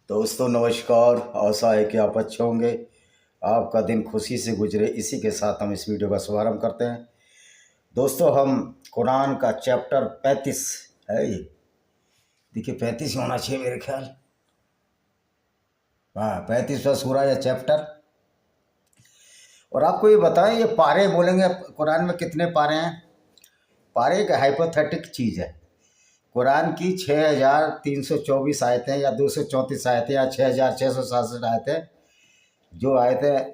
दोस्तों नमस्कार। आशा है कि आप अच्छे होंगे, आपका दिन खुशी से गुजरे। इसी के साथ हम इस वीडियो का शुभारंभ करते हैं। दोस्तों हम कुरान का चैप्टर 35 है ये, देखिए 35 होना चाहिए मेरे ख्याल। हाँ, 35वां सूरा या चैप्टर। और आपको ये बताएं, ये पारे बोलेंगे कुरान में कितने पारे हैं। पारे एक हाइपोथेटिक चीज़ है। कुरान की 6324 आयतें या 234 आयतें या 6667 आयतें, जो आयतें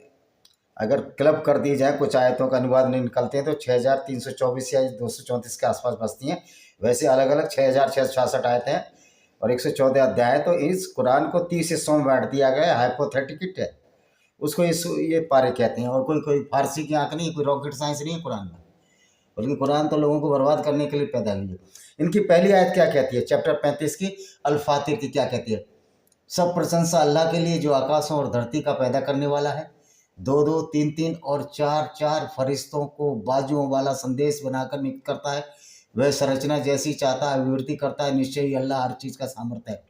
अगर क्लब कर दी जाए, कुछ आयतों का अनुवाद नहीं निकलते हैं तो 6324 या 234 के आसपास बसती हैं। वैसे अलग अलग 6666 आयतें हैं और 114 अध्याय हैं। तो इस कुरान को 30 हिस्सों में बांट दिया गया है। हाइपोथेटिक है, उसको ये पारे कहते हैं। और कोई फारसी की आंख नहीं, कोई रॉकेट साइंस नहीं है कुरान में, बल्कि कुरान तो लोगों को बर्बाद करने के लिए पैदा हुई है। इनकी पहली आयत क्या कहती है, चैप्टर 35 की अल-फातिर की, क्या कहती है? सब प्रशंसा अल्लाह के लिए जो आकाशों और धरती का पैदा करने वाला है, 2-2, 3-3 और 4-4 फरिश्तों को बाजुओं वाला संदेश बनाकर नियुक्त करता है। वह संरचना जैसी चाहता है विवृद्धि करता है। निश्चय ही अल्लाह हर चीज़ का सामर्थ्य है।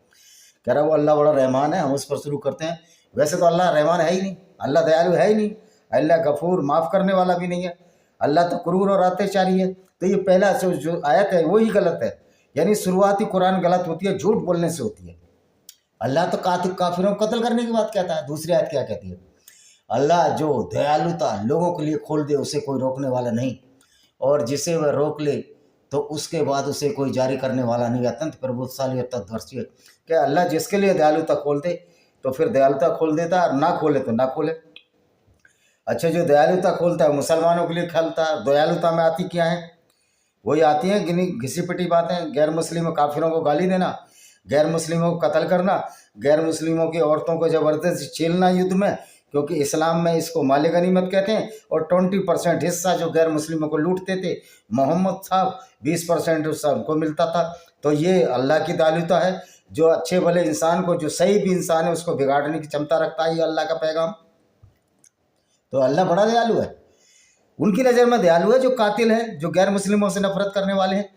कह रहा वो अल्लाह बड़ा रहमान है। हम उस पर शुरू करते हैं। वैसे तो अल्लाह रहमान है ही नहीं, अल्लाह दयालु है ही नहीं, अल्लाह गफूर माफ़ करने वाला भी नहीं है, अल्लाह तो क्रूर और अत्याचारी है। तो ये पहला जो आयत है वही गलत है, यानी शुरुआती कुरान गलत होती है, झूठ बोलने से होती है। अल्लाह तो काफिरों को कत्ल करने की बात कहता है। दूसरी आयत क्या कहती है? अल्लाह जो दयालुता लोगों के लिए खोल दे उसे कोई रोकने वाला नहीं, और जिसे वह रोक ले तो उसके बाद उसे कोई जारी करने वाला नहीं। अत्यंत प्रभुशाली और तत्वर्षीय। क्या अल्लाह जिसके लिए दयालुता खोल दे तो फिर दयालुता खोल देता है, और ना खोले तो ना खोले। अच्छा, जो दयालुता खोलता है मुसलमानों के लिए खोलता है। दयालुता में आती क्या है? वही आती हैं घिसी पिटी बातें। गैर मुस्लिम काफिरों को गाली देना, गैर मुस्लिमों को कत्ल करना, गैर मुस्लिमों की औरतों को ज़बरदस्ती छीलना युद्ध में, क्योंकि इस्लाम में इसको माले गनीमत कहते हैं। और 20% हिस्सा जो गैर मुस्लिमों को लूटते थे मोहम्मद साहब, 20% सबको मिलता था। तो ये अल्लाह की दयालुता है। जो अच्छे भले इंसान को, जो सही भी इंसान है, उसको बिगाड़ने की क्षमता रखता है। ये अल्लाह का पैगाम। तो अल्लाह बड़ा दयालु है। उनकी नज़र में दयालु है जो कातिल है, जो गैर मुस्लिमों से नफरत करने वाले हैं।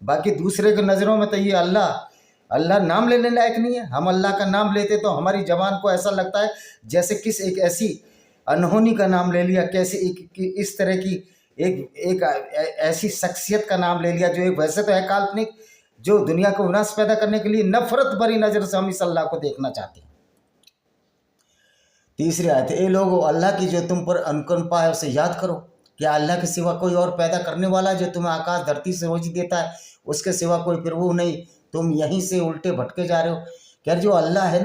बाकी दूसरे की नज़रों में तो ये अल्लाह नाम लेने लायक नहीं है। हम अल्लाह का नाम लेते तो हमारी जबान को ऐसा लगता है जैसे किस एक ऐसी अनहोनी का नाम ले लिया, कैसे इस तरह की एक ऐसी शख्सियत का नाम ले लिया जो एक वैसे तो है काल्पनिक, जो दुनिया को विनाश पैदा करने के लिए नफरत भरी नज़र से हम इस अल्लाह को देखना चाहते हैं। तीसरी आयत, ए लोगो अल्लाह की जो तुम पर अनुकंपा है उसे याद करो। क्या अल्लाह के सिवा कोई और पैदा करने वाला है जो तुम्हें आकाश धरती से रोजी देता है? उसके सिवा कोई प्रभु नहीं, तुम यहीं से उल्टे भटके जा रहे हो। क्या जो अल्लाह है